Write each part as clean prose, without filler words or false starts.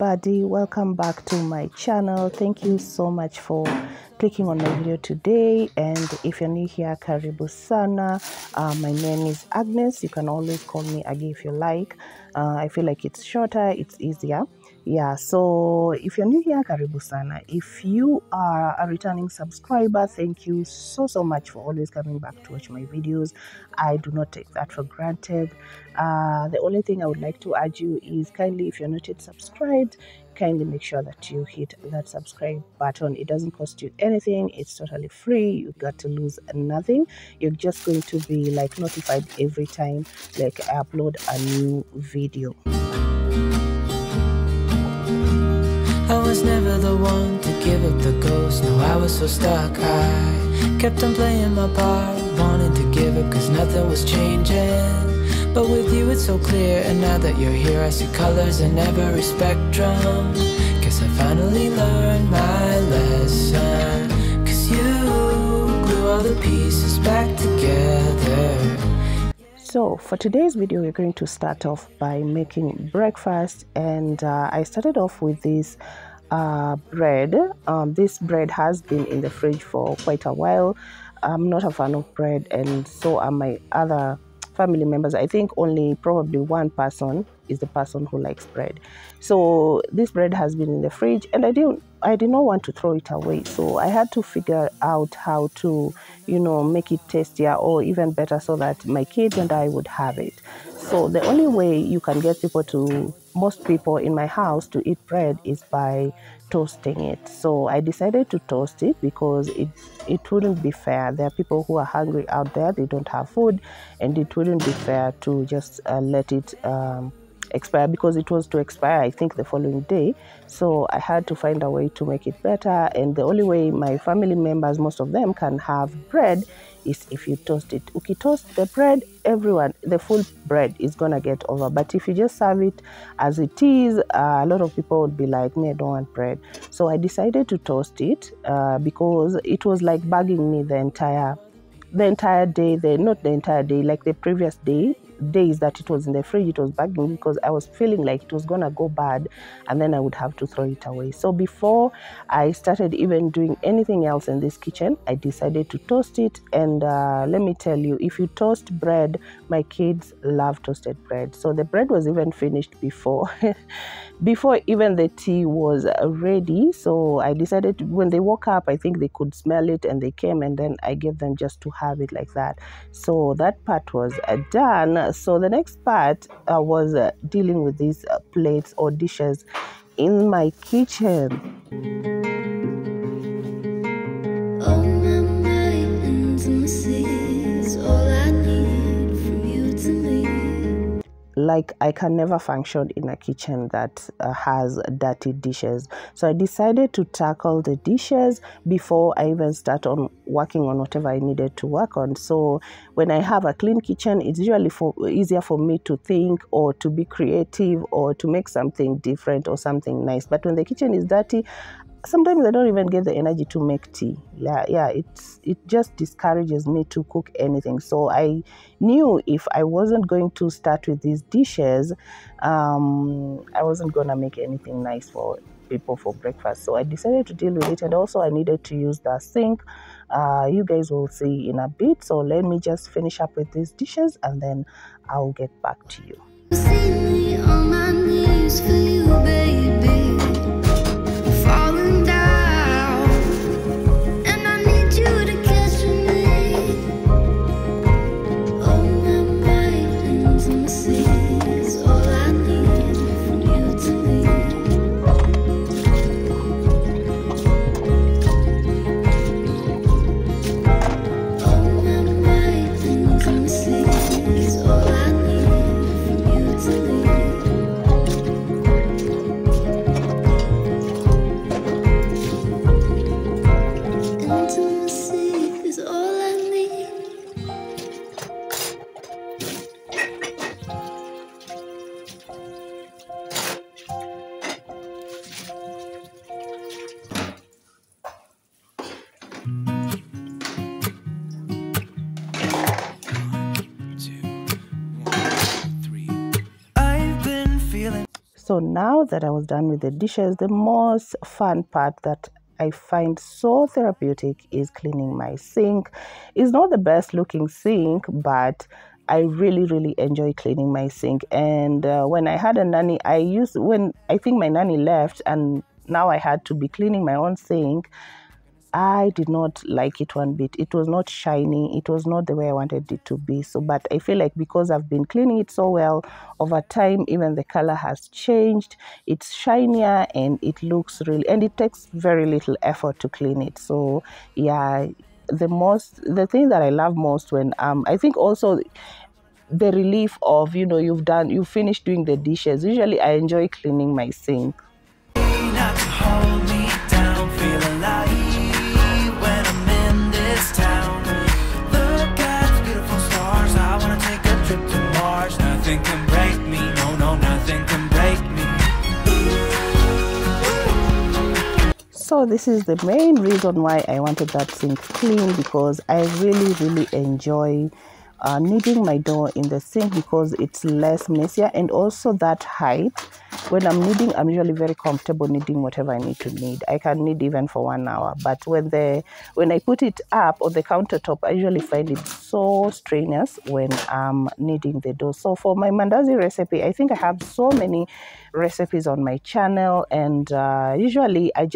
everybody, welcome back to my channel. Thank you so much for clicking on my video today, and if you're new here, karibu sana. My name is Agnes. You can always call me Agi if you like. I feel like it's shorter, it's easier. Yeah, so if you're new here, karibu sana. If you are a returning subscriber, thank you so much for always coming back to watch my videos. I do not take that for granted. The only thing I would like to urge you is kindly, if you're not yet subscribed, kindly make sure that you hit that subscribe button. It doesn't cost you anything, it's totally free. You got to lose nothing. You're just going to be like notified every time like I upload a new video. I was never the one to give up the ghost. No, I was so stuck. I kept on playing my part, wanted to give up cause nothing was changing. But with you it's so clear, and now that you're here I see colors in every spectrum. Guess I finally learned my lesson, cause you glue all the pieces back together. So for today's video, we're going to start off by making breakfast, and I started off with this bread. This bread has been in the fridge for quite a while. I'm not a fan of bread, and so are my other family members. I think only probably one person is the person who likes bread. So this bread has been in the fridge, and I did not want to throw it away, so I had to figure out how to, you know, make it tastier or even better so that my kids and I would have it. So the only way you can get most people in my house to eat bread is by toasting it. So I decided to toast it because it wouldn't be fair. There are people who are hungry out there, they don't have food, and it wouldn't be fair to just let it expire, because it was to expire I think the following day. So I had to find a way to make it better, and the only way my family members, most of them, can have bread is if you toast it. If you toast the bread, everyone, the full bread is gonna get over. But if you just serve it as it is, a lot of people would be like, me, I don't want bread. So I decided to toast it because it was like bugging me the entire day, not the entire day, like the previous days that it was in the fridge. It was bugging me because I was feeling like it was gonna go bad and then I would have to throw it away. So before I started even doing anything else in this kitchen, I decided to toast it. And let me tell you, if you toast bread, my kids love toasted bread. So the bread was even finished before before even the tea was ready. So I decided when they woke up, I think they could smell it and they came, and then I gave them just to have it like that. So that part was done. So the next part was dealing with these plates or dishes in my kitchen. Like, I can never function in a kitchen that has dirty dishes. So I decided to tackle the dishes before I even start on working on whatever I needed to work on. So when I have a clean kitchen, it's usually easier for me to think or to be creative or to make something different or something nice. But when the kitchen is dirty, sometimes I don't even get the energy to make tea. It just discourages me to cook anything. So I knew if I wasn't going to start with these dishes, I wasn't gonna make anything nice for people for breakfast. So I decided to deal with it, and also I needed to use the sink. You guys will see in a bit. So let me just finish up with these dishes and then I'll get back to you. See me on my knees for you, baby. So now that I was done with the dishes, the most fun part that I find so therapeutic is cleaning my sink. It's not the best looking sink, but I really enjoy cleaning my sink. And when I had a nanny, when I think my nanny left and now I had to be cleaning my own sink, I did not like it one bit. It was not shiny. It was not the way I wanted it to be. So, but I feel like because I've been cleaning it so well over time, even the color has changed. It's shinier and it looks really, and it takes very little effort to clean it. So, yeah, the thing that I love most when I think also the relief of, you know, you finished doing the dishes. Usually I enjoy cleaning my sink. Not to hold me down, feel alive when I'm in this town. Look at the beautiful stars, I wanna take a trip to Mars. Nothing can break me, no, nothing can break me. So this is the main reason why I wanted that sink clean, because I really enjoy kneading my dough in the sink because it's less messier, and also that height. When I'm kneading, I'm usually very comfortable kneading whatever I need to knead. I can knead even for 1 hour, but when I put it up on the countertop, I usually find it so strenuous when I'm kneading the dough. So for my mandazi recipe, I think I have so many recipes on my channel, and usually I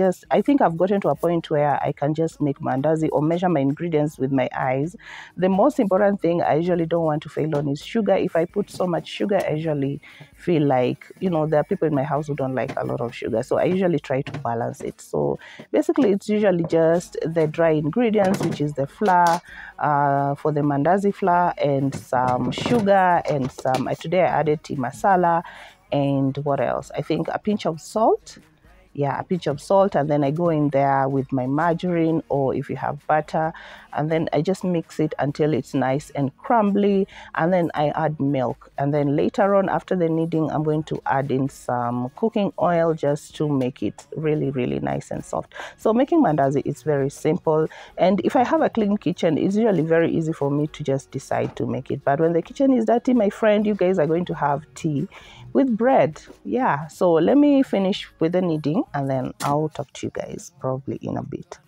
think I've gotten to a point where I can just make mandazi or measure my ingredients with my eyes. The most important thing I usually don't want to fail on is sugar. If I put so much sugar, I usually feel like, you know, there are people in my house who don't like a lot of sugar, so I usually try to balance it. So basically it's usually just the dry ingredients, which is the flour for the mandazi flour, and some sugar, and some today I added tea masala, and what else, I think a pinch of salt. Yeah, a pinch of salt, and then I go in there with my margarine, or if you have butter, and then I just mix it until it's nice and crumbly, and then I add milk, and then later on after the kneading I'm going to add in some cooking oil just to make it really nice and soft. So making mandazi is very simple, and if I have a clean kitchen, it's usually very easy for me to just decide to make it. But when the kitchen is dirty, my friend, you guys are going to have tea with bread. Yeah, so let me finish with the kneading and then I'll talk to you guys probably in a bit.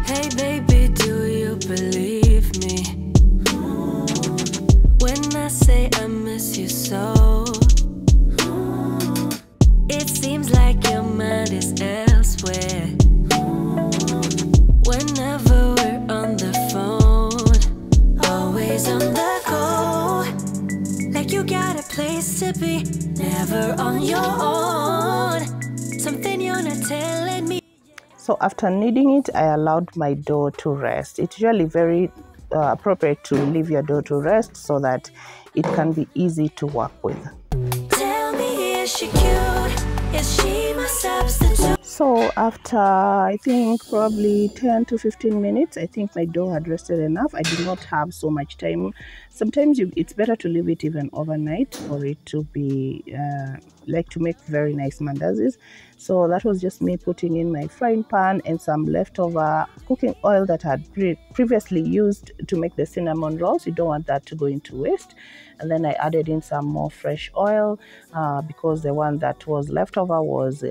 Hey baby, do you believe me when I say I miss you so? It seems like your mind is elsewhere whenever we're on the phone, always on the go, like you got a place to be, never on your own, something you're not telling me. So after kneading it, I allowed my dough to rest. It's usually very appropriate to leave your dough to rest so that it can be easy to work with. Tell me, is she cute? Is she my substitute? So after I think probably 10 to 15 minutes, I think my dough had rested enough. I did not have so much time. Sometimes it's better to leave it even overnight for it to be like to make very nice mandazis. So that was just me putting in my frying pan and some leftover cooking oil that I had previously used to make the cinnamon rolls. You don't want that to go into waste. And then I added in some more fresh oil because the one that was left over was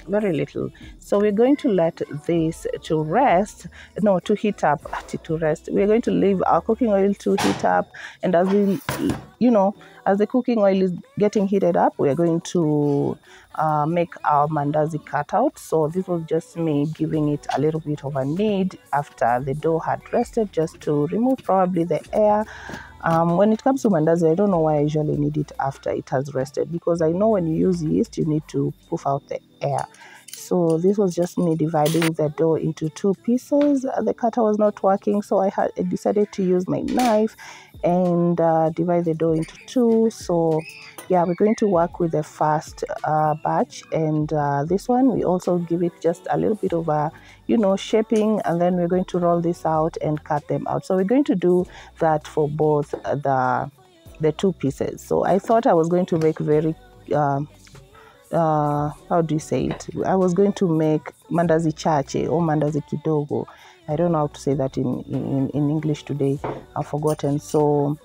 very little. So we're going to let this to rest, no, to heat up, to rest. We're going to leave our cooking oil to heat up, and as we, you know, as the cooking oil is getting heated up, we're going to make our mandazi cutout. So this was just me giving it a little bit of a knead after the dough had rested, just to remove probably the air. When it comes to mandazi, I don't know why I usually need it after it has rested, because I know when you use yeast, you need to puff out the air. So this was just me dividing the dough into 2 pieces. The cutter was not working, so I decided to use my knife and divide the dough into 2. So yeah, we're going to work with the first batch, and this one we also give it just a little bit of a, you know, shaping, and then we're going to roll this out and cut them out. So we're going to do that for both the 2 pieces. So I thought I was going to make very how do you say it? I was going to make mandazi chache or mandazi kidogo. I don't know how to say that in English today. I've forgotten. So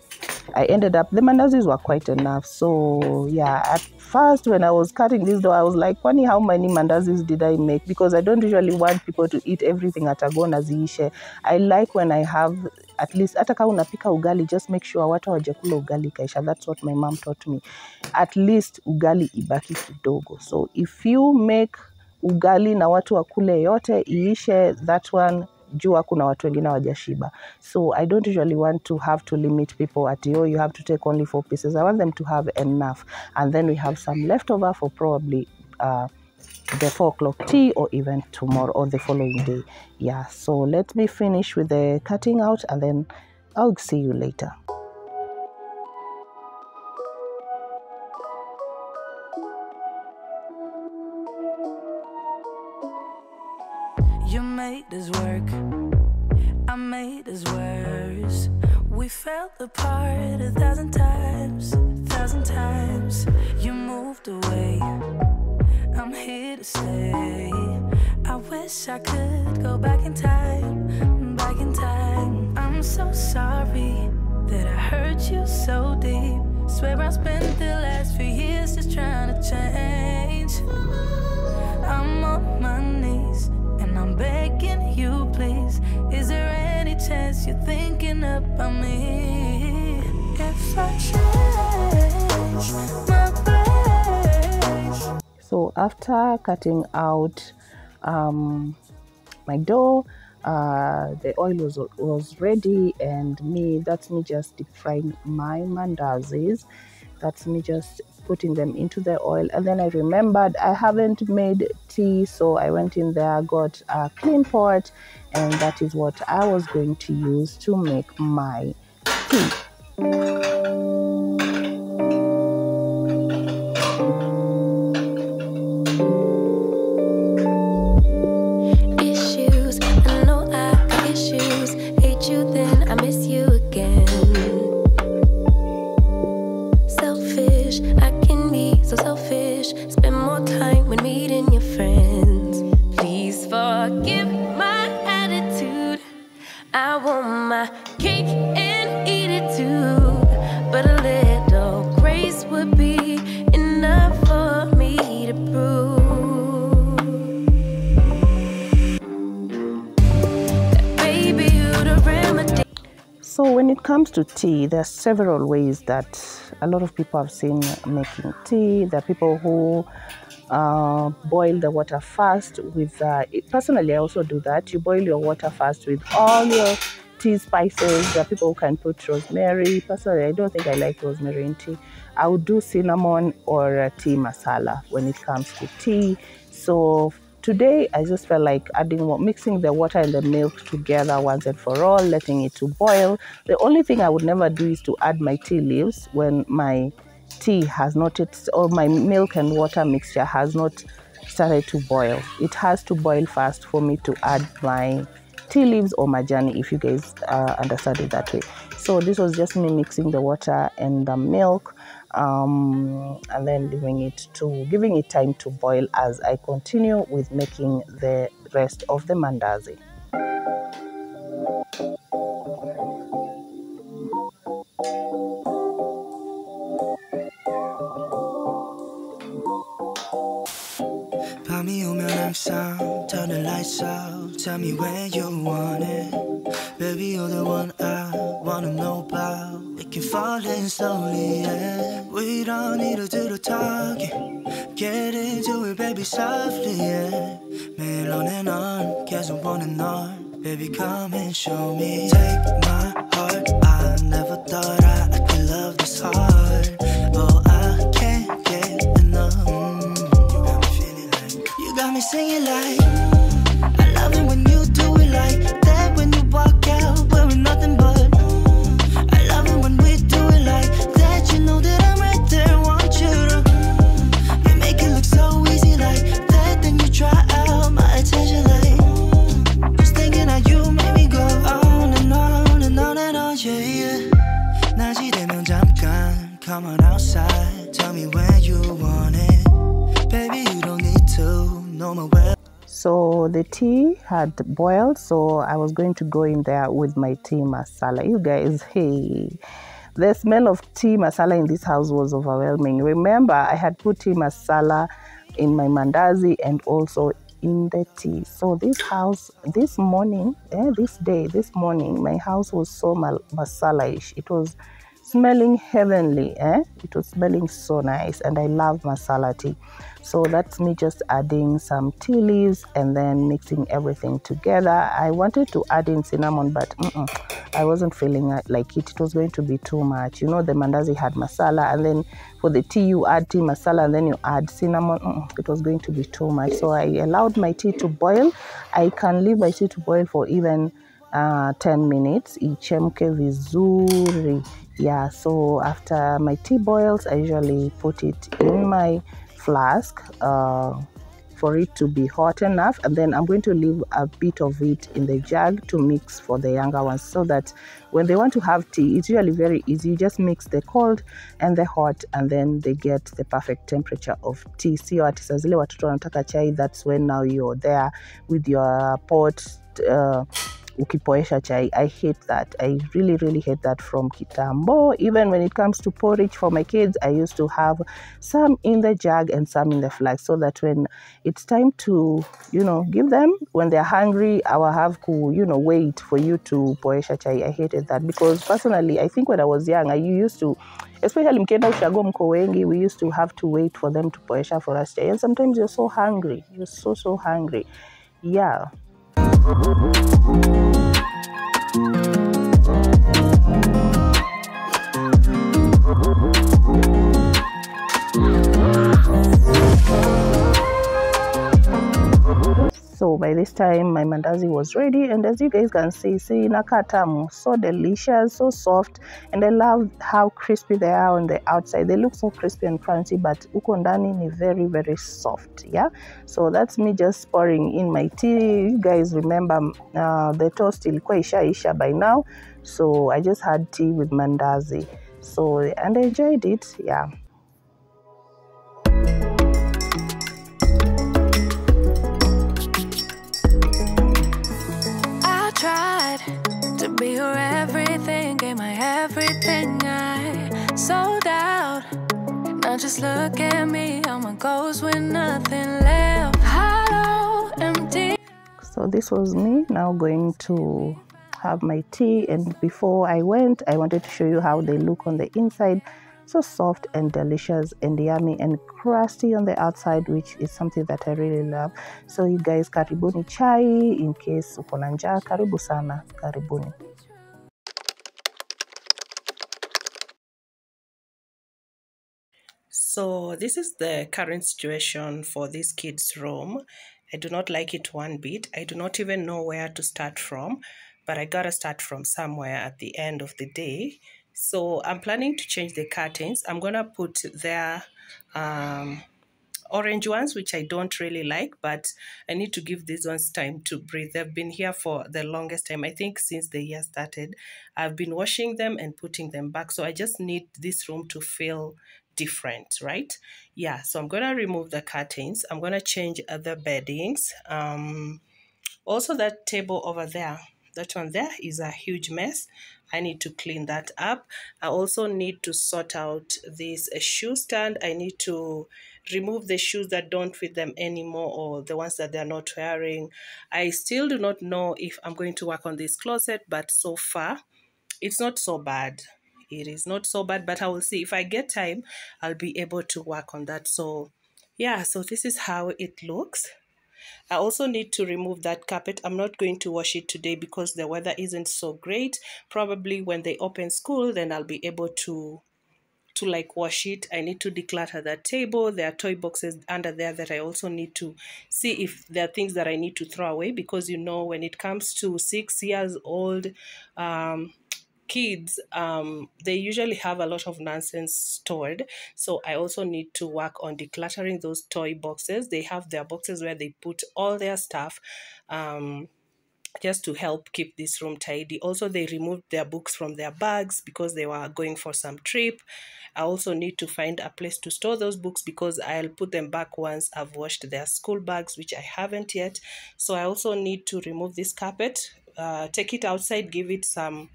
I ended up, the mandazis were quite enough. So yeah, at first when I was cutting this dough, I was like, funny, how many mandazis did I make? Because I don't usually want people to eat everything at a go na ziishe. I like when I have at least, hata kama unapika ugali, just make sure watu hawajakula ugali kaisha. That's what my mom taught me. At least ugali ibaki kidogo. So if you make ugali na watu wakule yote iishe, that one jua kuna watu wengine hawajashiba. So I don't usually want to have to limit people at, oh, you have to take only 4 pieces. I want them to have enough, and then we have some leftover for probably the 4 o'clock tea, or even tomorrow or the following day. Yeah, so let me finish with the cutting out, and then I'll see you later. You made us work, I made us worse. We fell apart 1,000 times, 1,000 times. You moved away, I'm here to stay. I wish I could go back in time, back in time. I'm so sorry that I hurt you so deep. Swear I spent the last few years just trying to change. I'm on my knees and I'm begging you, please. Is there any chance you're thinking about me? If I change my ways. So after cutting out my dough, the oil was ready, and that's me just deep frying my mandazis. That's me just putting them into the oil. And then I remembered I haven't made tea, so I went in there, got a clean pot, and that is what I was going to use to make my tea. I want my cake and eat it too, but a little grace would be enough for me to prove that baby you're the remedy. So when it comes to tea, there are several ways that a lot of people have seen making tea. There are people who boil the water first with, personally I also do that. You boil your water first with all your tea spices. There are people who can put rosemary. Personally, I don't think I like rosemary in tea. I would do cinnamon or tea masala when it comes to tea. So today I just felt like mixing the water and the milk together once and for all, letting it to boil. The only thing I would never do is to add my tea leaves when my tea has not, or my milk and water mixture has not started to boil. It has to boil first for me to add my tea leaves or majani, if you guys understand it that way. So this was just me mixing the water and the milk, and then giving it time to boil as I continue with making the rest of the mandazi. 밤이 오면 항상 turn the lights out. Tell me where you want it. Baby, you're the one I wanna know about. We can fall in slowly, yeah. We don't need to do the talking. Get into it, baby, softly, yeah. 매일 on and on, 계속 보는 널. Baby, come and show me. Take my heart, I never thought I could love this hard. Oh, I can't get enough. You got me singing like I love it when you do it like that. When you walk out wearing nothing but I love it when we do it like that. You know that I'm right there, want you to. You make it look so easy like that. Then you try out my attention like just thinking how you make me go on and on and on and on, yeah, yeah. 낮이 되면 잠깐 come on outside. Tell me where you want it. Baby, you don't need to know my way. So the tea had boiled, so I was going to go in there with my tea masala. You guys, hey, the smell of tea masala in this house was overwhelming. Remember, I had put tea masala in my mandazi and also in the tea. So this house, this morning, this morning, my house was so masala-ish. It was smelling heavenly. It was smelling so nice, and I love masala tea. So that's me just adding some tea leaves and then mixing everything together. I wanted to add in cinnamon, but I wasn't feeling like it. It was going to be too much. You know, the mandazi had masala, and then for the tea you add tea masala and then you add cinnamon. It was going to be too much. So I allowed my tea to boil. I can leave my tea to boil for even 10 minutes. Ichemke vizuri. Yeah, so after my tea boils, I usually put it in my flask for it to be hot enough, and then I'm going to leave a bit of it in the jug to mix for the younger ones, so that when they want to have tea, it's usually very easy. You just mix the cold and the hot, and then they get the perfect temperature of tea. Sio ati saa zile watoto wanataka chai, that's when now you're there with your pot ukipoesha chai. I hate that. I really hate that from kitambo. Even when it comes to porridge for my kids, I used to have some in the jug and some in the flask, so that when it's time to, give them, when they're hungry, I will have to, wait for you to poesha chai. I hated that, because personally, I think when I was young, I used to, especially mkienda ushago mko wengi, we used to have to wait for them to poesha for us chai, and sometimes you're so hungry. You're so hungry. Yeah. So by this time my mandazi was ready, and as you guys can see nakatamu, so delicious, so soft, and I love how crispy they are on the outside. They look so crispy and crunchy, but uko ndani ni very soft. Yeah, so that's me just pouring in my tea. You guys remember the toast ilikuwa isha by now, so I just had tea with mandazi, so, and I enjoyed it. Yeah. Be your everything, gave my everything, I sold out. Now just look at me, I'm a ghost with nothing left, hollow, empty. So this was me now going to have my tea, and before I went, I wanted to show you how they look on the inside. So soft and delicious and yummy and crusty on the outside, which is something that I really love. So you guys, karibuni chai. In case uko na njaa, karibu sana, karibuni. So this is the current situation for this kids' room. I do not like it one bit. I do not even know where to start from, but I gotta start from somewhere at the end of the day. So I'm planning to change the curtains. I'm gonna put their orange ones, which I don't really like, but I need to give these ones time to breathe. They've been here for the longest time. I think since the year started, I've been washing them and putting them back. So I just need this room to feel different, right? Yeah, so I'm gonna remove the curtains. I'm gonna change other beddings. Also that table over there, that one there is a huge mess. I need to clean that up. I also need to sort out this shoe stand. I need to remove the shoes that don't fit them anymore, or the ones that they're not wearing. I still do not know if I'm going to work on this closet, but so far it's not so bad. It is not so bad, but I will see. If I get time, I'll be able to work on that. So yeah, so this is how it looks. I also need to remove that carpet. I'm not going to wash it today because the weather isn't so great. Probably when they open school, then I'll be able to like wash it. I need to declutter that table. There are toy boxes under there that I also need to see if there are things that I need to throw away, because when it comes to 6 years old kids, they usually have a lot of nonsense stored. So I also need to work on decluttering those toy boxes. They have their boxes where they put all their stuff. just to help keep this room tidy. Also, they removed their books from their bags because they were going for some trip. I also need to find a place to store those books because I'll put them back once I've washed their school bags, which I haven't yet. So I also need to remove this carpet, take it outside, give it some,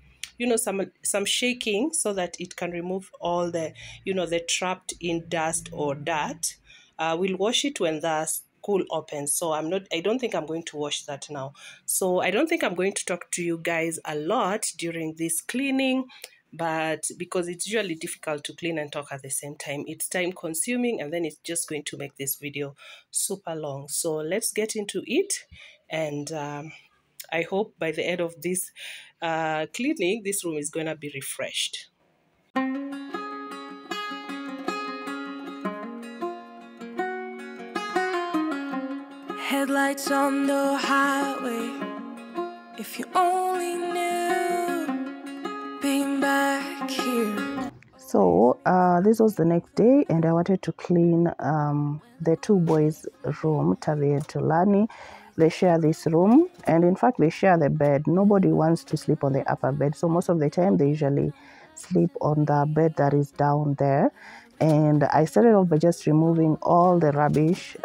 some shaking so that it can remove all the, the trapped in dust or dirt. We'll wash it when the school opens. So I don't think I'm going to wash that now. So I don't think I'm going to talk to you guys a lot during this cleaning, but because it's usually difficult to clean and talk at the same time, it's time consuming, and then it's just going to make this video super long. So let's get into it, and I hope by the end of this cleaning, this room is going to be refreshed. Headlights on the highway. If you only knew being back here. So this was the next day, and I wanted to clean the two boys' room, Tavi and Tulani. They share this room, and in fact they share the bed. Nobody wants to sleep on the upper bed, so most of the time they usually sleep on the bed that is down there. And I started off by just removing all the rubbish,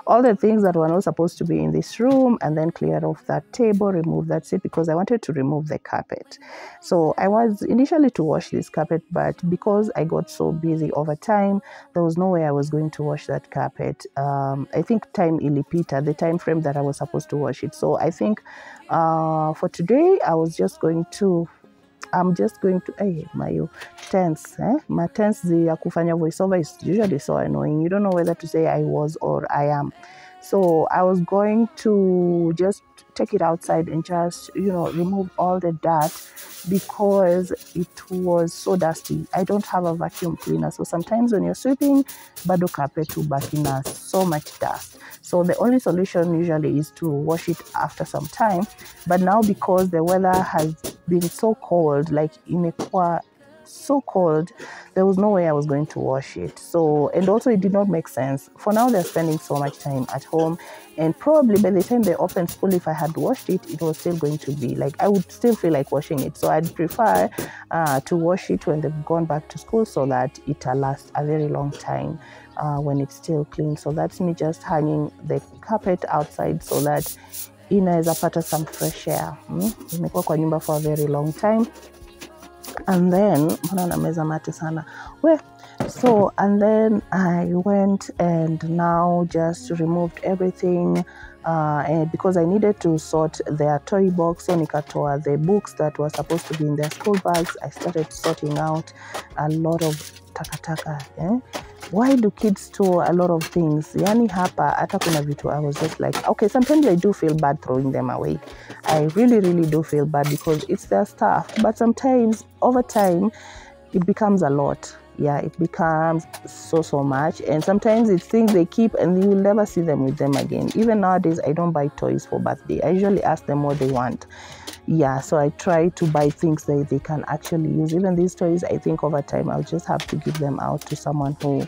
all the things that were not supposed to be in this room, and then clear off that table, remove that seat, because I wanted to remove the carpet. So I was initially to wash this carpet, but because I got so busy over time, there was no way I was going to wash that carpet. I think time ilipita, the time frame that I was supposed to wash it. So I think for today, I'm just going to, hey, my tense, my tense, the kufanya voiceover is usually so annoying. You don't know whether to say I was or I am. So I was going to just take it outside and just, remove all the dirt because it was so dusty. I don't have a vacuum cleaner. So sometimes when you're sweeping, bado carpet to bakina, so much dust. So the only solution usually is to wash it after some time. But now because the weather has been so cold, like imekuwa so cold, there was no way I was going to wash it. So, and also it did not make sense. For now, they're spending so much time at home, and probably by the time they open school, if I had washed it, it was still going to be like, I would still feel like washing it. So I'd prefer to wash it when they've gone back to school so that it'll last a very long time when it's still clean. So that's me just hanging the carpet outside so that inaweza pata some fresh air. Imekuwa kwa nyumba for a very long time. And then so and then I went and now just removed everything and because I needed to sort their toy box, so nikatoa the books that were supposed to be in their school bags. I started sorting out a lot of takataka. Why do kids store a lot of things? Yani hapa hata kuna vitu, I was just like, okay, sometimes I do feel bad throwing them away. I really do feel bad because it's their stuff. But sometimes over time it becomes a lot. Yeah, it becomes so much, and sometimes it's things they keep and you will never see them with them again. Even nowadays, I don't buy toys for birthday. I usually ask them what they want. Yeah, so I try to buy things that they can actually use. Even these toys, I think over time I'll just have to give them out to someone who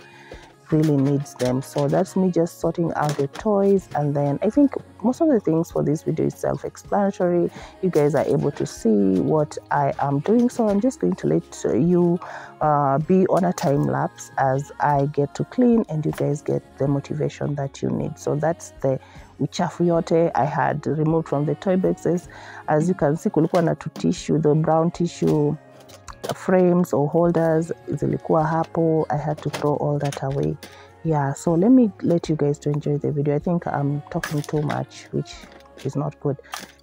really needs them. So that's me just sorting out the toys, and then I think most of the things for this video is self-explanatory. You guys are able to see what I am doing, so I'm just going to let you be on a time lapse as I get to clean and you guys get the motivation that you need. So that's the uchafu yote I had removed from the toy boxes. As you can see, kulikuwa na tissue, the brown tissue frames or holders zilikuwa hapo. I had to throw all that away. Yeah, so let you guys to enjoy the video. I think I'm talking too much, which is not good.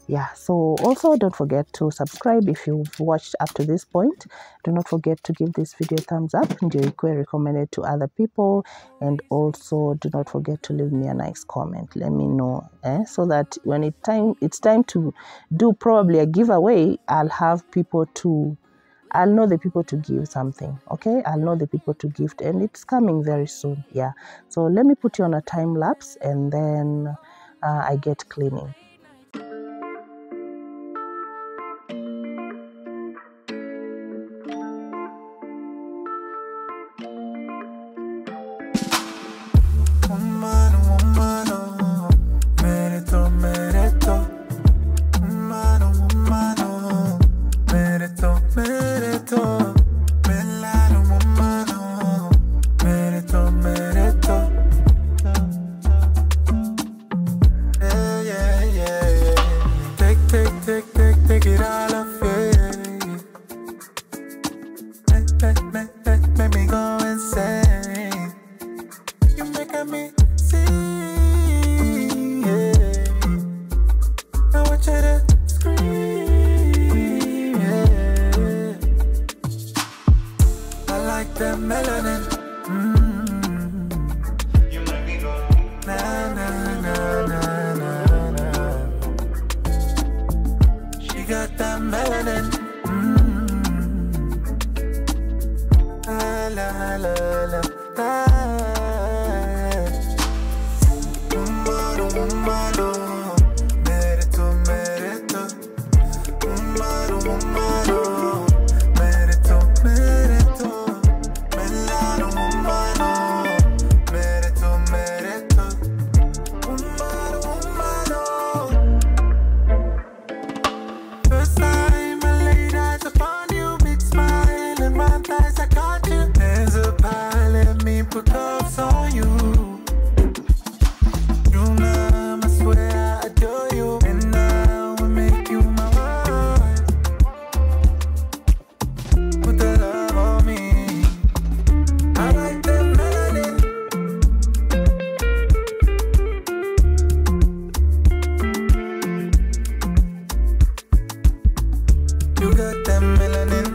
Yeah, so also don't forget to subscribe if you've watched up to this point. Do not forget to give this video a thumbs up and you can recommend it to other people, and also do not forget to leave me a nice comment. Let me know so that when it's time to do probably a giveaway, I'll know the people to give something. Okay, I'll know the people to gift, and it's coming very soon. Yeah, so let me put you on a time lapse and then I get cleaning. make me go insane. You making me see, yeah. I want you to scream, yeah. I like that melanin. You make me go na na na na na na. She got that melanin. La la la la. Umaro, umaro, merito, merito. Umaro, umaro, merito, merito. Melano, umaro, merito, merito. Umaro, umaro. First time I laid eyes upon you, big smile and my thighs, I caught you. Hands up high, let me put cuffs on you. You know, I swear I adore you, and now I make you my wife. Put the love on me. I like that melanin. You got that melanin.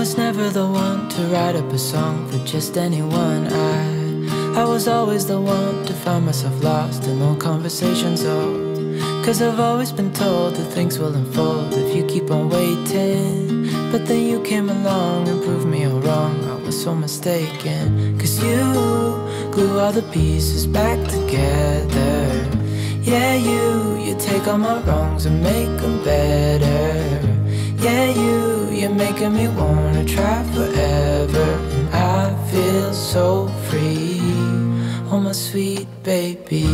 was never the one to write up a song for just anyone. I was always the one to find myself lost in old conversations. Cause I've always been told that things will unfold if you keep on waiting. But then you came along and proved me all wrong. I was so mistaken. Cause you glue all the pieces back together. Yeah, you take all my wrongs and make them better. Yeah, you're making me wanna try forever. And I feel so free, oh my sweet baby.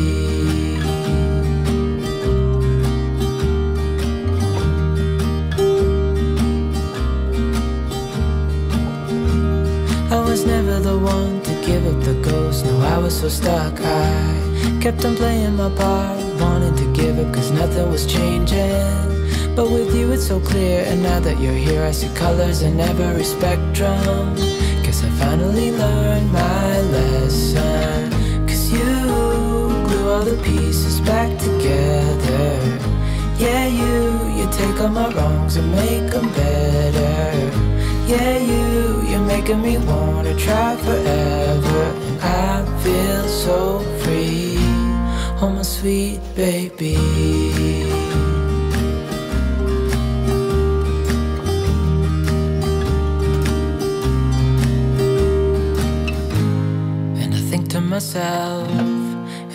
I was never the one to give up the ghost. No, I was so stuck. I kept on playing my part, wanting to give up cause nothing was changing. But with you it's so clear, and now that you're here I see colors in every spectrum. Guess I finally learned my lesson. Cause you glue all the pieces back together. Yeah, you take all my wrongs and make them better. Yeah, you're making me wanna try forever. And I feel so free, oh my sweet baby. And I think to myself,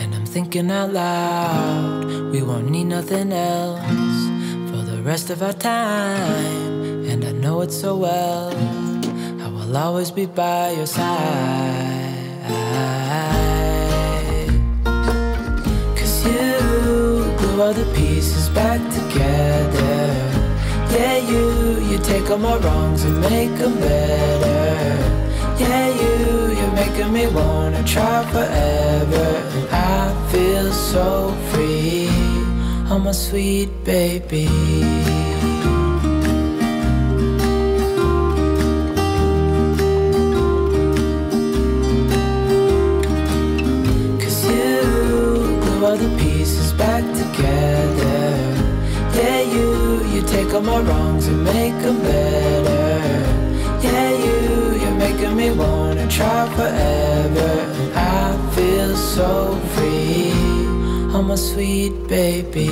and I'm thinking out loud, we won't need nothing else for the rest of our time. And I know it so well, I will always be by your side. Cause you glue all the pieces back together. Yeah, you take all my wrongs and make them better. Yeah, you're making me wanna try forever. And I feel so free, oh my sweet baby. All the pieces back together. Yeah, you take all my wrongs and make them better. Yeah, you're making me wanna try forever. And I feel so free, oh my sweet baby.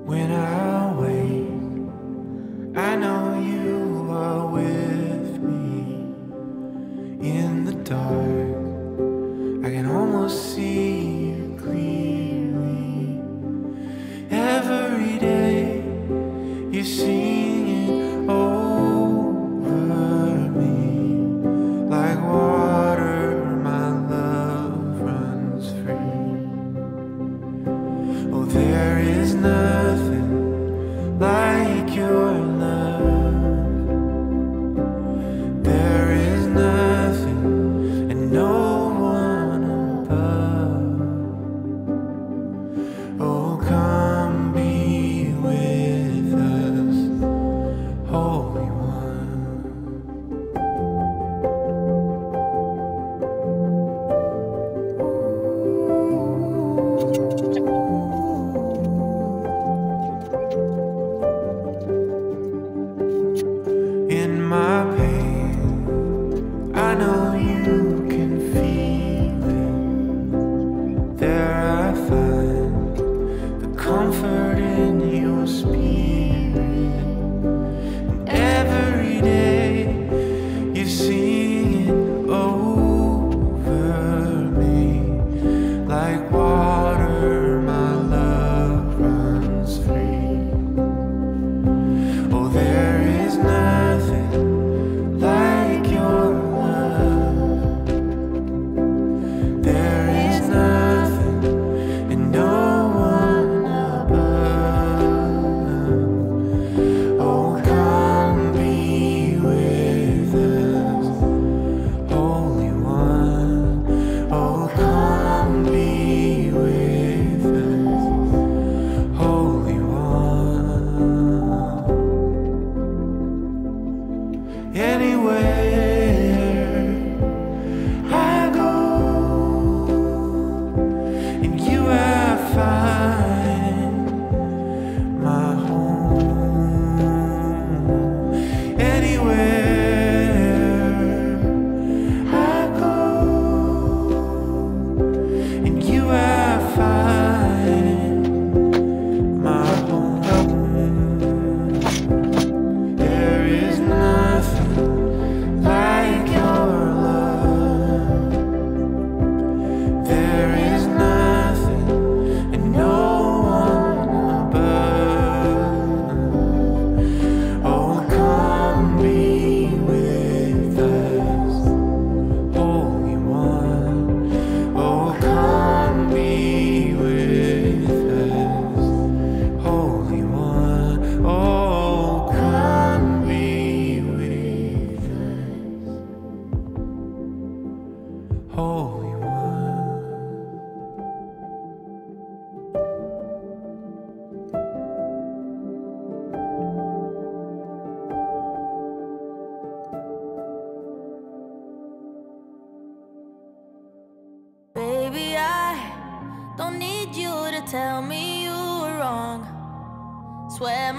When I wake, I know you are with me. In the dark, I can almost see you clearly. Every day, you're singing over me. Like water, my love runs free. Oh, there is nothing like your love. There is nothing and no one above. Oh, come be with us.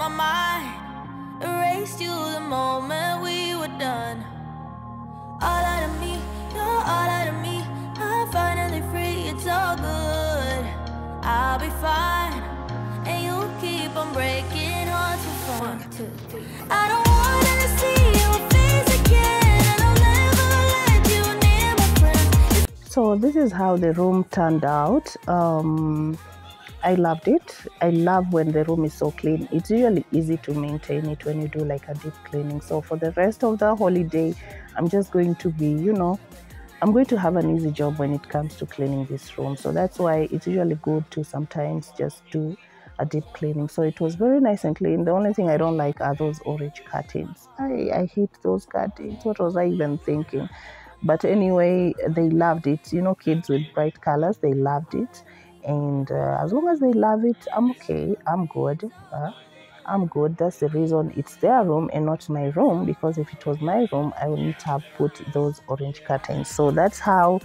my mind. Erased you the moment we were done. All out of me, you're all out of me. I'm finally free, it's all good. I'll be fine, and you keep on breaking hearts for fun. 1, 2, 3. I don't wanna see your face again, and I'll never let you near my friend. So this is how the room turned out. I loved it. I love when the room is so clean. It's usually easy to maintain it when you do like a deep cleaning. So for the rest of the holiday, I'm just going to be, I'm going to have an easy job when it comes to cleaning this room. So that's why it's usually good to sometimes just do a deep cleaning. So it was very nice and clean. The only thing I don't like are those orange curtains. I hate those curtains. What was I even thinking? But anyway, they loved it. Kids with bright colors, they loved it. And as long as they love it, I'm okay. I'm good. I'm good. That's the reason it's their room and not my room, because if it was my room, I wouldn't have put those orange curtains. So that's how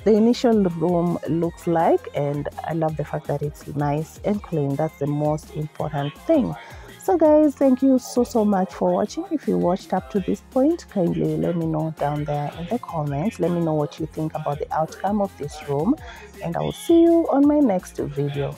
the initial room looks like, and I love the fact that it's nice and clean. That's the most important thing. So guys, thank you so much for watching. If you watched up to this point, kindly let me know down there in the comments. Let me know what you think about the outcome of this room, and I will see you on my next video.